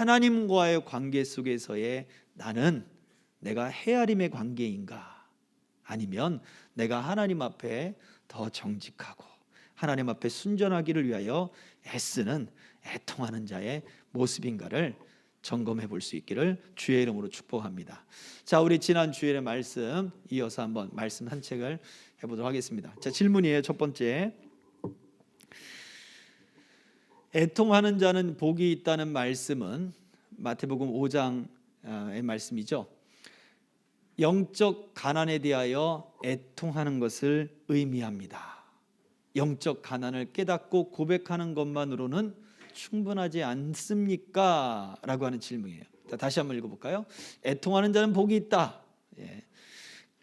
하나님과의 관계 속에서의 나는 내가 헤아림의 관계인가, 아니면 내가 하나님 앞에 더 정직하고 하나님 앞에 순전하기를 위하여 애쓰는 애통하는 자의 모습인가를 점검해 볼 수 있기를 주의 이름으로 축복합니다. 자, 우리 지난 주일의 말씀 이어서 한번 말씀 한 책을 해보도록 하겠습니다. 자, 질문이에요. 첫 번째, 애통하는 자는 복이 있다는 말씀은 마태복음 5장의 말씀이죠. 영적 가난에 대하여 애통하는 것을 의미합니다. 영적 가난을 깨닫고 고백하는 것만으로는 충분하지 않습니까? 라고 하는 질문이에요. 자, 다시 한번 읽어볼까요? 애통하는 자는 복이 있다.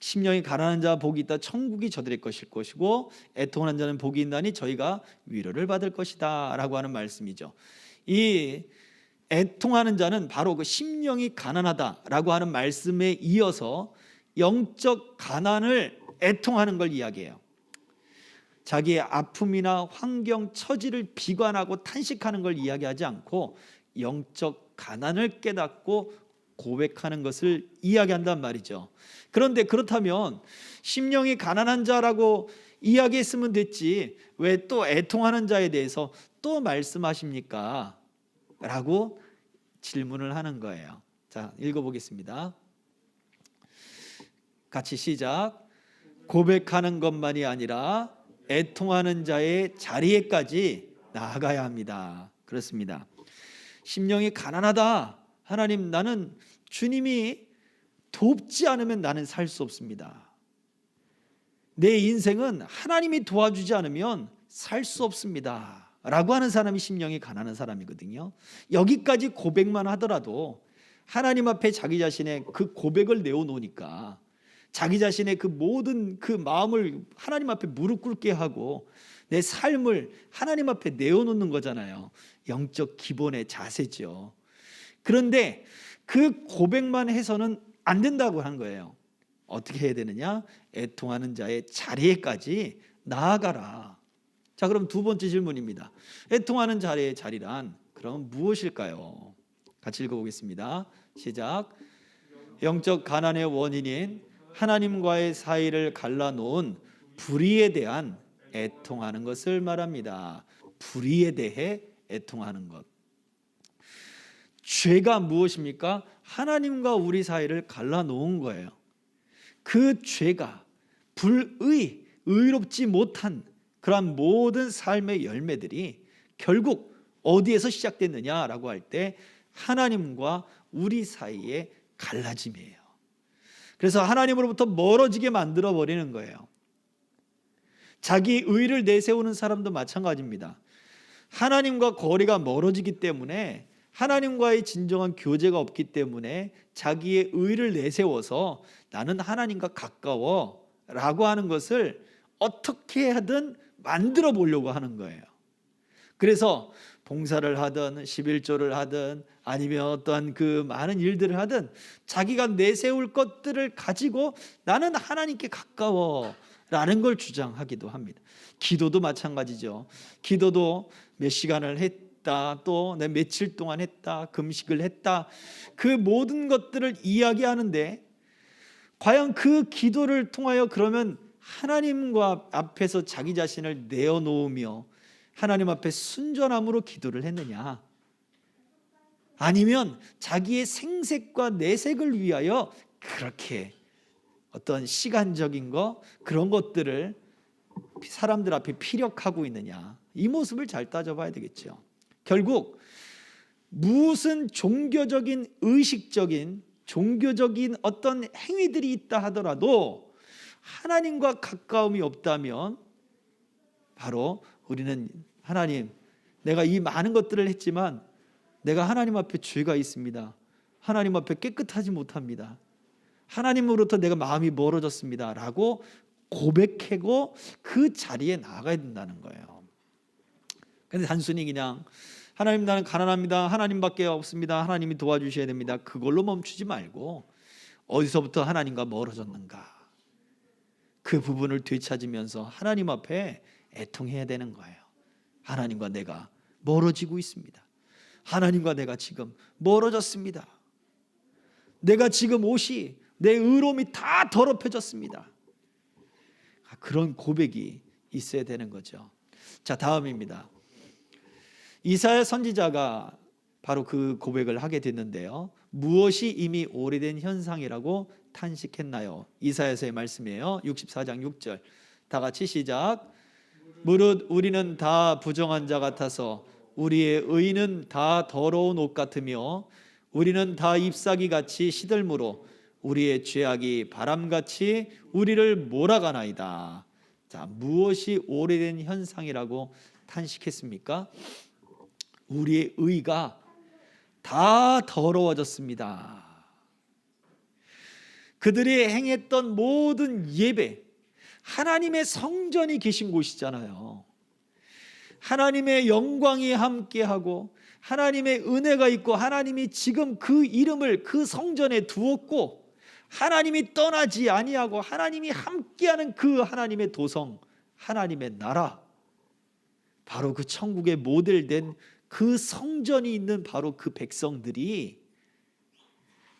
심령이 가난한 자 복이 있다. 천국이 저들의 것일 것이고, 애통하는 자는 복이 있나니 저희가 위로를 받을 것이다 라고 하는 말씀이죠. 이 애통하는 자는 바로 그 심령이 가난하다라고 하는 말씀에 이어서 영적 가난을 애통하는 걸 이야기해요. 자기의 아픔이나 환경, 처지를 비관하고 탄식하는 걸 이야기하지 않고 영적 가난을 깨닫고 고백하는 것을 이야기한단 말이죠. 그런데 그렇다면 심령이 가난한 자라고 이야기했으면 됐지 왜 또 애통하는 자에 대해서 또 말씀하십니까? 라고 질문을 하는 거예요. 자, 읽어보겠습니다. 같이 시작. 고백하는 것만이 아니라 애통하는 자의 자리에까지 나아가야 합니다. 그렇습니다. 심령이 가난하다. 하나님, 나는 주님이 돕지 않으면 나는 살 수 없습니다. 내 인생은 하나님이 도와주지 않으면 살 수 없습니다 라고 하는 사람이 심령이 가난한 사람이거든요. 여기까지 고백만 하더라도 하나님 앞에 자기 자신의 그 고백을 내어놓으니까 자기 자신의 그 모든 그 마음을 하나님 앞에 무릎 꿇게 하고 내 삶을 하나님 앞에 내어놓는 거잖아요. 영적 기본의 자세죠. 그런데 그 고백만 해서는 안 된다고 하는 거예요. 어떻게 해야 되느냐? 애통하는 자의 자리에까지 나아가라. 자, 그럼 두 번째 질문입니다. 애통하는 자리의 자리란 그럼 무엇일까요? 같이 읽어보겠습니다. 시작. 영적 가난의 원인인 하나님과의 사이를 갈라놓은 불의에 대한 애통하는 것을 말합니다. 불의에 대해 애통하는 것. 죄가 무엇입니까? 하나님과 우리 사이를 갈라놓은 거예요. 그 죄가 불의, 의롭지 못한 그러한 모든 삶의 열매들이 결국 어디에서 시작됐느냐라고 할 때 하나님과 우리 사이의 갈라짐이에요. 그래서 하나님으로부터 멀어지게 만들어 버리는 거예요. 자기 의를 내세우는 사람도 마찬가지입니다. 하나님과 거리가 멀어지기 때문에 하나님과의 진정한 교제가 없기 때문에 자기의 의를 내세워서 나는 하나님과 가까워 라고 하는 것을 어떻게 하든 만들어 보려고 하는 거예요. 그래서 봉사를 하든 11조를 하든 아니면 어떠한 그 많은 일들을 하든 자기가 내세울 것들을 가지고 나는 하나님께 가까워 라는 걸 주장하기도 합니다. 기도도 마찬가지죠. 기도도 몇 시간을 했다, 또 내 며칠 동안 했다, 금식을 했다, 그 모든 것들을 이야기하는데 과연 그 기도를 통하여 그러면 하나님과 앞에서 자기 자신을 내어놓으며 하나님 앞에 순전함으로 기도를 했느냐? 아니면 자기의 생색과 내색을 위하여 그렇게 어떤 시간적인 거 그런 것들을 사람들 앞에 피력하고 있느냐? 이 모습을 잘 따져봐야 되겠죠. 결국 무슨 종교적인 의식적인 종교적인 어떤 행위들이 있다 하더라도 하나님과 가까움이 없다면 바로 우리는 하나님, 내가 이 많은 것들을 했지만 내가 하나님 앞에 죄가 있습니다. 하나님 앞에 깨끗하지 못합니다. 하나님으로부터 내가 마음이 멀어졌습니다 라고 고백하고 그 자리에 나가야 된다는 거예요. 근데 단순히 그냥 하나님 나는 가난합니다, 하나님밖에 없습니다, 하나님이 도와주셔야 됩니다, 그걸로 멈추지 말고 어디서부터 하나님과 멀어졌는가 그 부분을 되찾으면서 하나님 앞에 애통해야 되는 거예요. 하나님과 내가 멀어지고 있습니다. 하나님과 내가 지금 멀어졌습니다. 내가 지금 옷이, 내 의로움이 다 더럽혀졌습니다. 그런 고백이 있어야 되는 거죠. 자, 다음입니다. 이사야 선지자가 바로 그 고백을 하게 됐는데요. 무엇이 이미 오래된 현상이라고 탄식했나요? 이사야서의 말씀이에요. 64장 6절. 다 같이 시작. 무릇 우리는 다 부정한 자 같아서 우리의 의는 다 더러운 옷 같으며 우리는 다 잎사귀 같이 시들므로 우리의 죄악이 바람같이 우리를 몰아가나이다. 자, 무엇이 오래된 현상이라고 탄식했습니까? 우리의 의가 다 더러워졌습니다. 그들이 행했던 모든 예배, 하나님의 성전이 계신 곳이잖아요. 하나님의 영광이 함께하고 하나님의 은혜가 있고 하나님이 지금 그 이름을 그 성전에 두었고 하나님이 떠나지 아니하고 하나님이 함께하는 그 하나님의 도성, 하나님의 나라, 바로 그 천국의 모델된 그 성전이 있는 바로 그 백성들이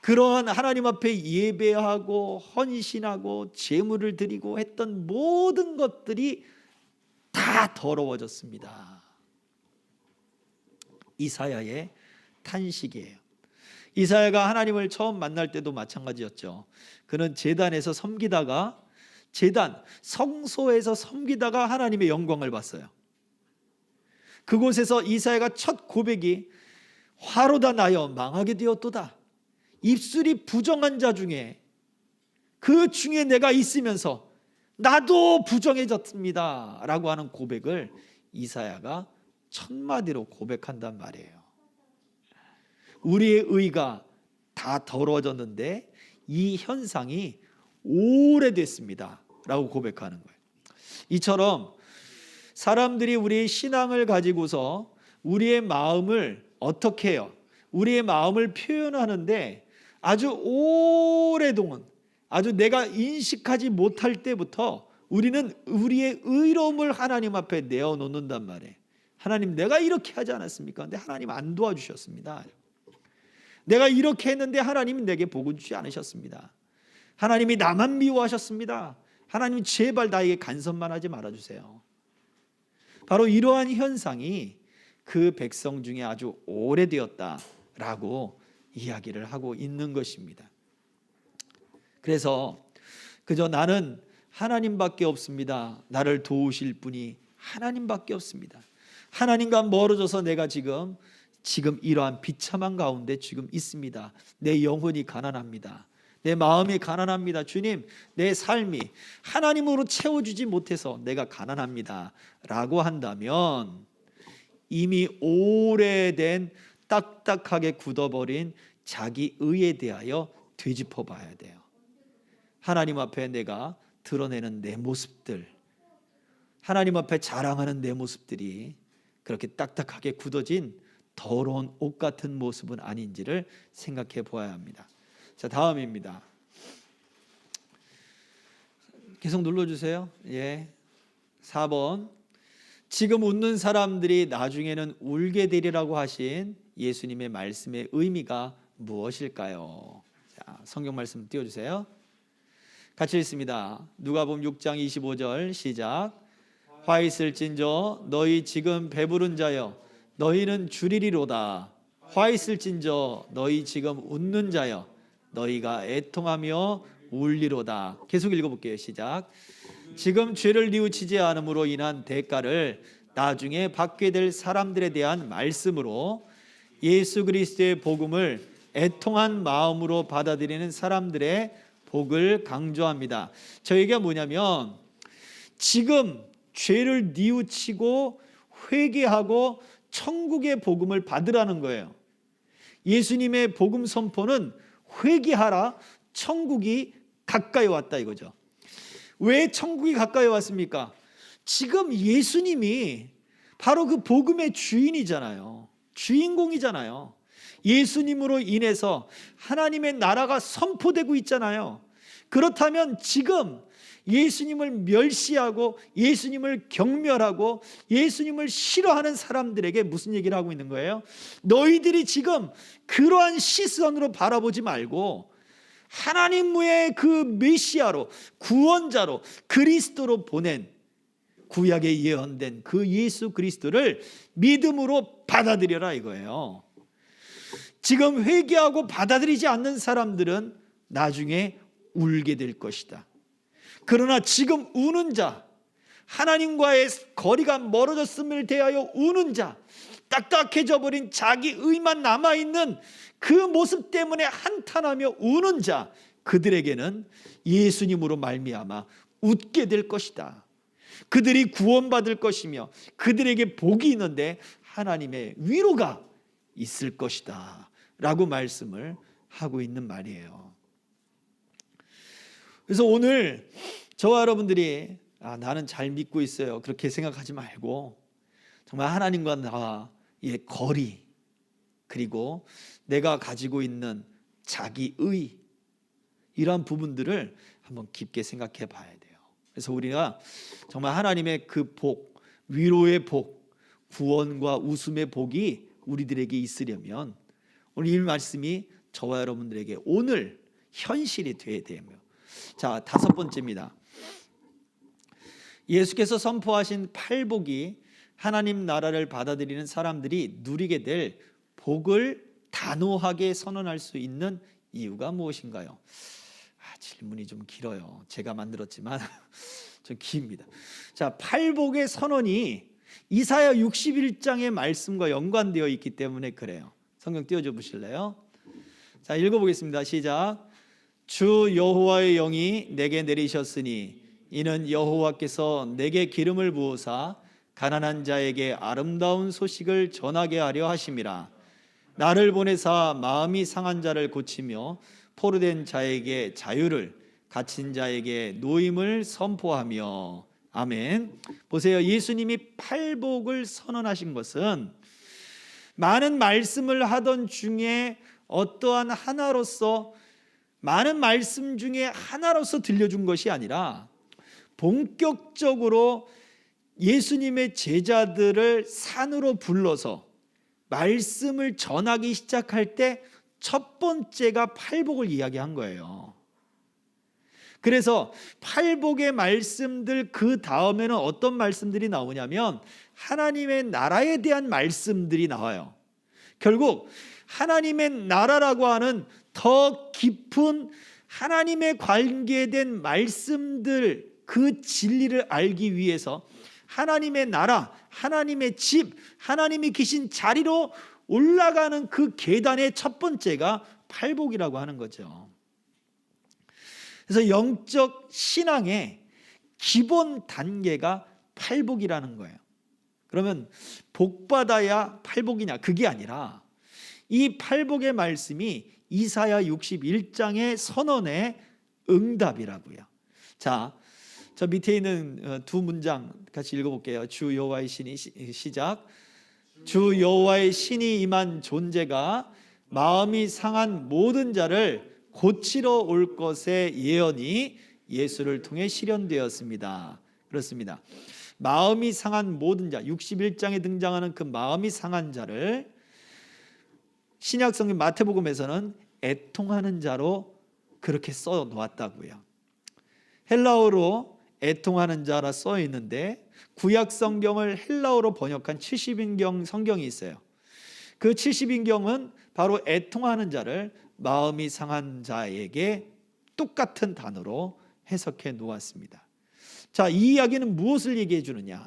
그러한 하나님 앞에 예배하고 헌신하고 제물을 드리고 했던 모든 것들이 다 더러워졌습니다. 이사야의 탄식이에요. 이사야가 하나님을 처음 만날 때도 마찬가지였죠. 그는 제단에서 섬기다가 성소에서 섬기다가 하나님의 영광을 봤어요. 그곳에서 이사야가 첫 고백이 화로다 나여 망하게 되었도다. 입술이 부정한 자 중에 그 중에 내가 있으면서 나도 부정해졌습니다 라고 하는 고백을 이사야가 첫 마디로 고백한단 말이에요. 우리의 의가 다 더러워졌는데 이 현상이 오래됐습니다 라고 고백하는 거예요. 이처럼 사람들이 우리의 신앙을 가지고서 우리의 마음을 어떻게 해요? 우리의 마음을 표현하는데 아주 오래동안, 아주 내가 인식하지 못할 때부터 우리는 우리의 의로움을 하나님 앞에 내어놓는단 말이에요. 하나님, 내가 이렇게 하지 않았습니까? 근데 하나님 안 도와주셨습니다. 내가 이렇게 했는데 하나님이 내게 복을 주지 않으셨습니다. 하나님이 나만 미워하셨습니다. 하나님, 제발 나에게 간섭만 하지 말아주세요. 바로 이러한 현상이 그 백성 중에 아주 오래되었다라고 이야기를 하고 있는 것입니다. 그래서 그저 나는 하나님밖에 없습니다. 나를 도우실 분이 하나님밖에 없습니다. 하나님과 멀어져서 내가 지금 이러한 비참한 가운데 지금 있습니다. 내 영혼이 가난합니다. 내 마음이 가난합니다. 주님, 내 삶이 하나님으로 채워주지 못해서 내가 가난합니다 라고 한다면 이미 오래된 딱딱하게 굳어버린 자기 의에 대하여 되짚어 봐야 돼요. 하나님 앞에 내가 드러내는 내 모습들, 하나님 앞에 자랑하는 내 모습들이 그렇게 딱딱하게 굳어진 더러운 옷 같은 모습은 아닌지를 생각해 보아야 합니다. 자, 다음입니다. 계속 눌러주세요. 4번. 지금 웃는 사람들이 나중에는 울게 되리라고 하신 예수님의 말씀의 의미가 무엇일까요? 자, 성경 말씀 띄워주세요. 같이 읽습니다. 누가복음 6장 25절 시작. 화 있을진저 너희 지금 배부른 자여 너희는 줄이리로다. 화 있을진저 너희 지금 웃는 자여 너희가 애통하며 울리로다. 계속 읽어볼게요. 시작. 지금 죄를 뉘우치지 않음으로 인한 대가를 나중에 받게 될 사람들에 대한 말씀으로 예수 그리스도의 복음을 애통한 마음으로 받아들이는 사람들의 복을 강조합니다. 저희가 뭐냐면 지금 죄를 뉘우치고 회개하고 천국의 복음을 받으라는 거예요. 예수님의 복음 선포는 회개하라, 천국이 가까이 왔다 이거죠. 왜 천국이 가까이 왔습니까? 지금 예수님이 바로 그 복음의 주인이잖아요. 주인공이잖아요. 예수님으로 인해서 하나님의 나라가 선포되고 있잖아요. 그렇다면 지금 예수님을 멸시하고 예수님을 경멸하고 예수님을 싫어하는 사람들에게 무슨 얘기를 하고 있는 거예요? 너희들이 지금 그러한 시선으로 바라보지 말고 하나님의 그 메시아로, 구원자로, 그리스도로 보낸, 구약에 예언된 그 예수 그리스도를 믿음으로 받아들여라 이거예요. 지금 회개하고 받아들이지 않는 사람들은 나중에 울게 될 것이다. 그러나 지금 우는 자, 하나님과의 거리가 멀어졌음을 대하여 우는 자, 딱딱해져 버린 자기 의만 남아있는 그 모습 때문에 한탄하며 우는 자, 그들에게는 예수님으로 말미암아 웃게 될 것이다. 그들이 구원받을 것이며 그들에게 복이 있는데 하나님의 위로가 있을 것이다 라고 말씀을 하고 있는 말이에요. 그래서 오늘 저와 여러분들이 나는 잘 믿고 있어요 그렇게 생각하지 말고 정말 하나님과 나의 거리, 그리고 내가 가지고 있는 자기의, 이러한 부분들을 한번 깊게 생각해 봐야 돼요. 그래서 우리가 정말 하나님의 그 복, 위로의 복, 구원과 웃음의 복이 우리들에게 있으려면 오늘 이 말씀이 저와 여러분들에게 오늘 현실이 되어야 돼요. 자, 5번째입니다. 예수께서 선포하신 팔복이 하나님 나라를 받아들이는 사람들이 누리게 될 복을 단호하게 선언할 수 있는 이유가 무엇인가요? 질문이 좀 길어요. 제가 만들었지만 좀 깁니다. 자, 팔복의 선언이 이사야 61장의 말씀과 연관되어 있기 때문에 그래요. 성경 띄워줘 보실래요? 자, 읽어보겠습니다. 시작. 주 여호와의 영이 내게 내리셨으니 이는 여호와께서 내게 기름을 부으사 가난한 자에게 아름다운 소식을 전하게 하려 하심이라. 나를 보내사 마음이 상한 자를 고치며 포로된 자에게 자유를, 갇힌 자에게 노임을 선포하며. 아멘. 보세요. 예수님이 팔복을 선언하신 것은 많은 말씀을 하던 중에 어떠한 하나로서, 많은 말씀 중에 하나로서 들려준 것이 아니라 본격적으로 예수님의 제자들을 산으로 불러서 말씀을 전하기 시작할 때 첫 번째가 팔복을 이야기한 거예요. 그래서 팔복의 말씀들 그 다음에는 어떤 말씀들이 나오냐면 하나님의 나라에 대한 말씀들이 나와요. 결국 하나님의 나라라고 하는 더 깊은 하나님의 관계된 말씀들, 그 진리를 알기 위해서 하나님의 나라, 하나님의 집, 하나님이 계신 자리로 올라가는 그 계단의 첫 번째가 팔복이라고 하는 거죠. 그래서 영적 신앙의 기본 단계가 팔복이라는 거예요. 그러면 복 받아야 팔복이냐? 그게 아니라 이 팔복의 말씀이 이사야 61장의 선언의 응답이라고요. 자, 저 밑에 있는 두 문장 같이 읽어볼게요. 주 여호와의 신이, 시작. 주 여호와의 신이 임한 존재가 마음이 상한 모든 자를 고치러 올 것의 예언이 예수를 통해 실현되었습니다. 그렇습니다. 마음이 상한 모든 자, 61장에 등장하는 그 마음이 상한 자를 신약성경 마태복음에서는 애통하는 자로 그렇게 써 놓았다고요. 헬라어로 애통하는 자라 써 있는데 구약 성경을 헬라어로 번역한 70인경 성경이 있어요. 그 70인경은 바로 애통하는 자를 마음이 상한 자에게 똑같은 단어로 해석해 놓았습니다. 자, 이 이야기는 무엇을 얘기해 주느냐?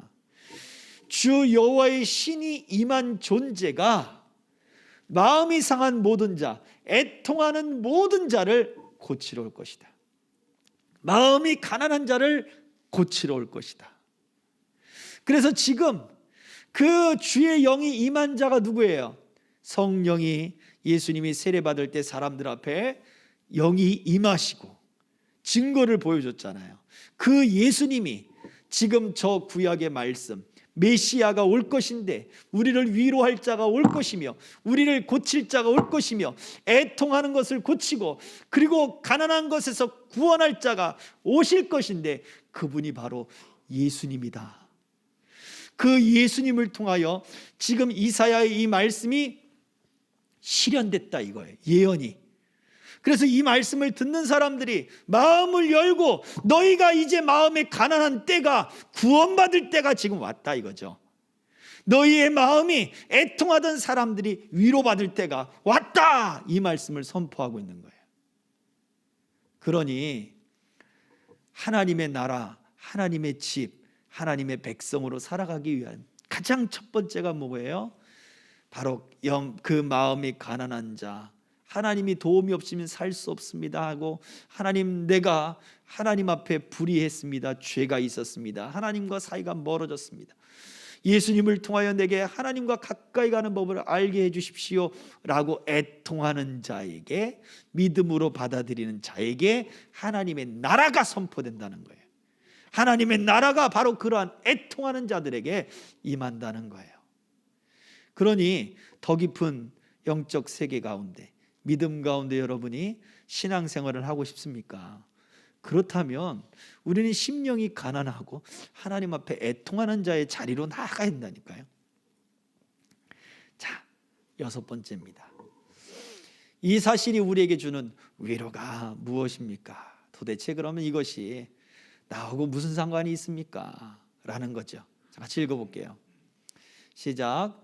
주 여호와의 신이 임한 존재가 마음이 상한 모든 자, 애통하는 모든 자를 고치러 올 것이다. 마음이 가난한 자를 고치러 올 것이다. 그래서 지금 그 주의 영이 임한 자가 누구예요? 성령이, 예수님이 세례받을 때 사람들 앞에 영이 임하시고 증거를 보여줬잖아요. 그 예수님이 지금 저 구약의 말씀, 메시아가 올 것인데, 우리를 위로할 자가 올 것이며, 우리를 고칠 자가 올 것이며, 애통하는 것을 고치고, 그리고 가난한 것에서 구원할 자가 오실 것인데, 그분이 바로 예수님이다. 그 예수님을 통하여 지금 이사야의 이 말씀이 실현됐다 이거예요. 예언이. 그래서 이 말씀을 듣는 사람들이 마음을 열고, 너희가 이제 마음에 가난한 때가, 구원받을 때가 지금 왔다 이거죠. 너희의 마음이 애통하던 사람들이 위로받을 때가 왔다, 이 말씀을 선포하고 있는 거예요. 그러니 하나님의 나라, 하나님의 집, 하나님의 백성으로 살아가기 위한 가장 첫 번째가 뭐예요? 바로 그 마음이 가난한 자, 하나님이 도움이 없으면 살 수 없습니다 하고, 하나님, 내가 하나님 앞에 불의했습니다, 죄가 있었습니다, 하나님과 사이가 멀어졌습니다, 예수님을 통하여 내게 하나님과 가까이 가는 법을 알게 해주십시오 라고 애통하는 자에게, 믿음으로 받아들이는 자에게 하나님의 나라가 선포된다는 거예요. 하나님의 나라가 바로 그러한 애통하는 자들에게 임한다는 거예요. 그러니 더 깊은 영적 세계 가운데, 믿음 가운데 여러분이 신앙생활을 하고 싶습니까? 그렇다면 우리는 심령이 가난하고 하나님 앞에 애통하는 자의 자리로 나아가야 된다니까요. 자, 6번째입니다. 이 사실이 우리에게 주는 위로가 무엇입니까? 도대체 그러면 이것이 나하고 무슨 상관이 있습니까? 라는 거죠. 같이 읽어볼게요. 시작.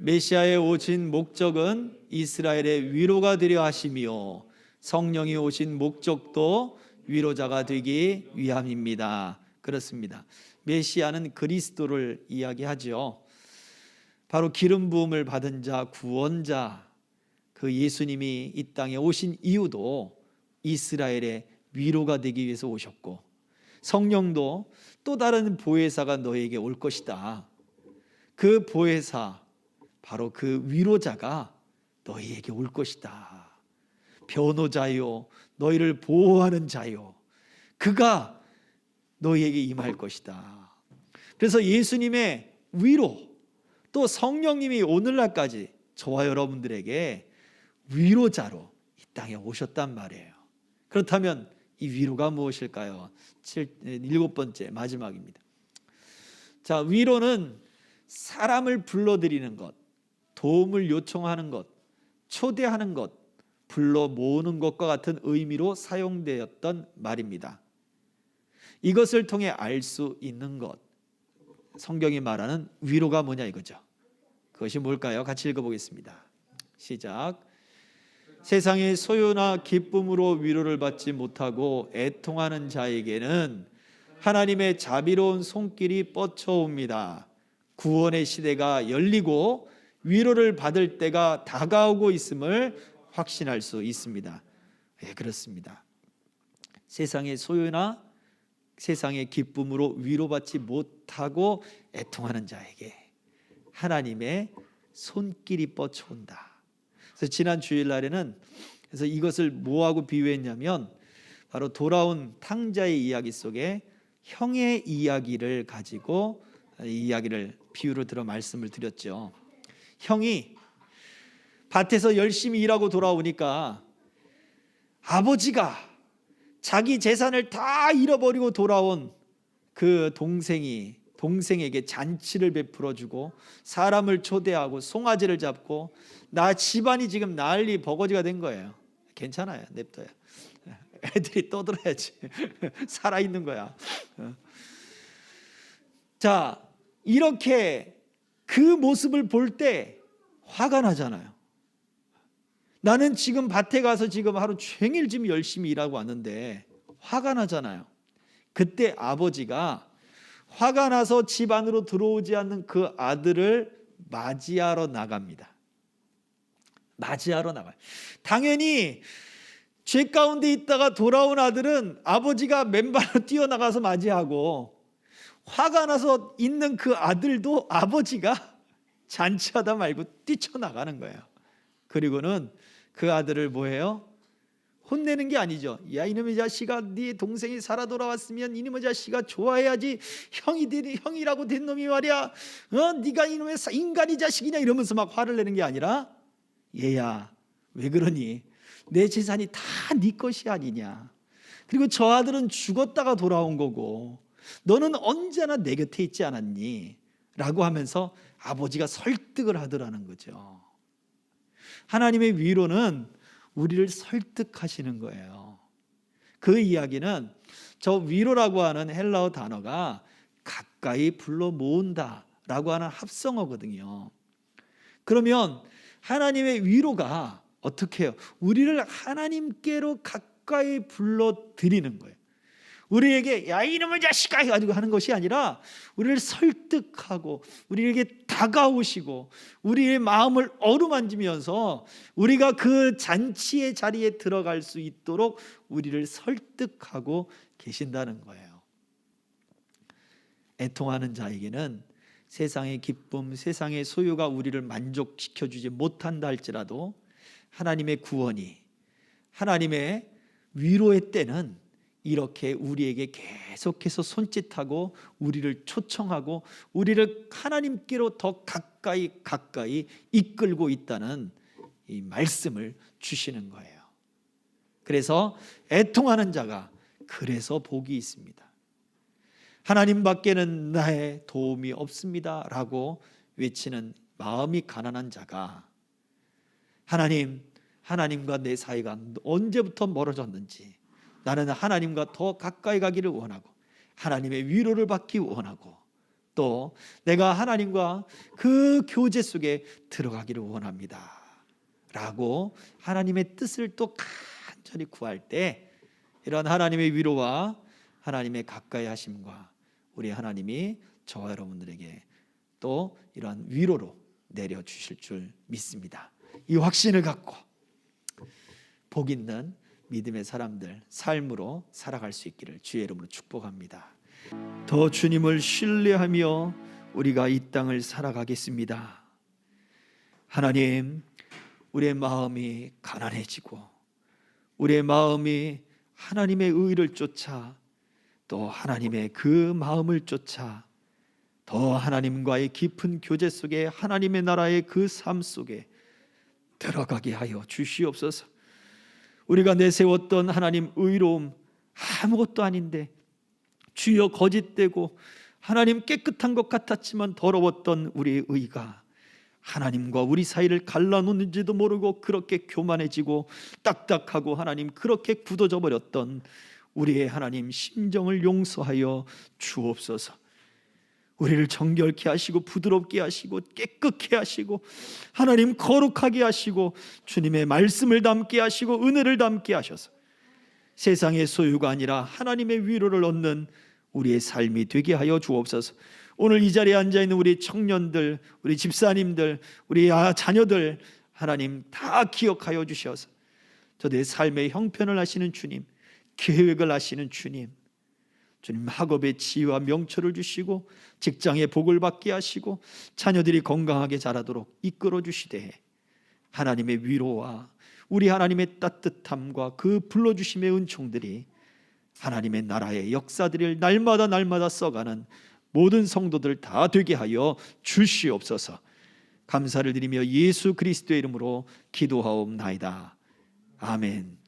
메시아의 오신 목적은 이스라엘의 위로가 되려 하시며, 성령이 오신 목적도 위로자가 되기 위함입니다. 그렇습니다. 메시아는 그리스도를 이야기하죠. 바로 기름 부음을 받은 자, 구원자, 그 예수님이 이 땅에 오신 이유도 이스라엘의 위로가 되기 위해서 오셨고, 성령도 또 다른 보혜사가 너에게 올 것이다. 그 보혜사, 바로 그 위로자가 너희에게 올 것이다. 변호자요, 너희를 보호하는 자요, 그가 너희에게 임할 것이다. 그래서 예수님의 위로, 또 성령님이 오늘날까지 저와 여러분들에게 위로자로 이 땅에 오셨단 말이에요. 그렇다면 이 위로가 무엇일까요? 7번째 마지막입니다. 자, 위로는 사람을 불러들이는 것, 도움을 요청하는 것, 초대하는 것, 불러 모으는 것과 같은 의미로 사용되었던 말입니다. 이것을 통해 알 수 있는 것, 성경이 말하는 위로가 뭐냐 이거죠. 그것이 뭘까요? 같이 읽어보겠습니다. 시작. 세상의 소유나 기쁨으로 위로를 받지 못하고 애통하는 자에게는 하나님의 자비로운 손길이 뻗쳐옵니다. 구원의 시대가 열리고 위로를 받을 때가 다가오고 있음을 확신할 수 있습니다. 예, 그렇습니다. 세상의 소유나 세상의 기쁨으로 위로받지 못하고 애통하는 자에게 하나님의 손길이 뻗쳐온다. 그래서 지난 주일날에는 그래서 이것을 뭐하고 비유했냐면, 바로 돌아온 탕자의 이야기 속에 형의 이야기를 가지고 이 이야기를 비유로 들어 말씀을 드렸죠. 형이 밭에서 열심히 일하고 돌아오니까 아버지가 자기 재산을 다 잃어버리고 돌아온 그 동생에게 잔치를 베풀어주고 사람을 초대하고 송아지를 잡고, 나 집안이 지금 난리 버거지가 된 거예요. 괜찮아요, 냅둬요. 애들이 떠들어야지. 살아있는 거야. 자, 이렇게 그 모습을 볼 때 화가 나잖아요. 나는 지금 밭에 가서 지금 하루 종일 지금 열심히 일하고 왔는데 화가 나잖아요. 그때 아버지가 화가 나서 집 안으로 들어오지 않는 그 아들을 맞이하러 나갑니다. 맞이하러 나가요. 당연히 죄 가운데 있다가 돌아온 아들은 아버지가 맨발로 뛰어나가서 맞이하고, 화가 나서 있는 그 아들도 아버지가 잔치하다 말고 뛰쳐나가는 거예요. 그리고는 그 아들을 뭐해요? 혼내는 게 아니죠. 야 이놈의 자식아, 네 동생이 살아 돌아왔으면 이놈의 자식아 좋아해야지. 형이라고 된 놈이 말이야. 네가 이놈의 인간이 자식이냐 이러면서 막 화를 내는 게 아니라, 얘야 왜 그러니? 내 재산이 다 네 것이 아니냐. 그리고 저 아들은 죽었다가 돌아온 거고 너는 언제나 내 곁에 있지 않았니? 라고 하면서 아버지가 설득을 하더라는 거죠. 하나님의 위로는 우리를 설득하시는 거예요. 그 이야기는 저 위로라고 하는 헬라어 단어가 가까이 불러 모은다 라고 하는 합성어거든요. 그러면 하나님의 위로가 어떻게 해요? 우리를 하나님께로 가까이 불러들이는 거예요. 우리에게 야 이놈의 자식아 해가지고 하는 것이 아니라 우리를 설득하고 우리에게 다가오시고 우리의 마음을 어루만지면서 우리가 그 잔치의 자리에 들어갈 수 있도록 우리를 설득하고 계신다는 거예요. 애통하는 자에게는 세상의 기쁨, 세상의 소유가 우리를 만족시켜주지 못한다 할지라도 하나님의 구원이, 하나님의 위로의 때는 이렇게 우리에게 계속해서 손짓하고 우리를 초청하고 우리를 하나님께로 더 가까이 이끌고 있다는 이 말씀을 주시는 거예요. 그래서 애통하는 자가 그래서 복이 있습니다. 하나님 밖에는 나의 도움이 없습니다 라고 외치는 마음이 가난한 자가, 하나님과 내 사이가 언제부터 멀어졌는지, 나는 하나님과 더 가까이 가기를 원하고 하나님의 위로를 받기 원하고 또 내가 하나님과 그 교제 속에 들어가기를 원합니다 라고 하나님의 뜻을 또 간절히 구할 때, 이런 하나님의 위로와 하나님의 가까이 하심과 우리 하나님이 저와 여러분들에게 또 이러한 위로로 내려주실 줄 믿습니다. 이 확신을 갖고 복 있는 믿음의 사람들 삶으로 살아갈 수 있기를 주의 이름으로 축복합니다. 더 주님을 신뢰하며 우리가 이 땅을 살아가겠습니다. 하나님, 우리의 마음이 가난해지고 우리의 마음이 하나님의 의를 쫓아 또 하나님의 그 마음을 쫓아 더 하나님과의 깊은 교제 속에 하나님의 나라의 그 삶 속에 들어가게 하여 주시옵소서. 우리가 내세웠던 하나님 의로움 아무것도 아닌데 주여 거짓되고 하나님 깨끗한 것 같았지만 더러웠던 우리의 의가 하나님과 우리 사이를 갈라놓는지도 모르고 그렇게 교만해지고 딱딱하고 하나님 그렇게 굳어져 버렸던 우리의 하나님 심정을 용서하여 주옵소서. 우리를 정결케 하시고 부드럽게 하시고 깨끗게 하시고 하나님 거룩하게 하시고 주님의 말씀을 담게 하시고 은혜를 담게 하셔서 세상의 소유가 아니라 하나님의 위로를 얻는 우리의 삶이 되게 하여 주옵소서. 오늘 이 자리에 앉아있는 우리 청년들, 우리 집사님들, 우리 자녀들 하나님 다 기억하여 주셔서 저들의 삶의 형편을 하시는 주님, 계획을 하시는 주님, 주님 학업의 지혜와 명철을 주시고 직장의 복을 받게 하시고 자녀들이 건강하게 자라도록 이끌어 주시되 하나님의 위로와 우리 하나님의 따뜻함과 그 불러주심의 은총들이 하나님의 나라의 역사들을 날마다 써가는 모든 성도들 다 되게 하여 주시옵소서. 감사를 드리며 예수 그리스도의 이름으로 기도하옵나이다. 아멘.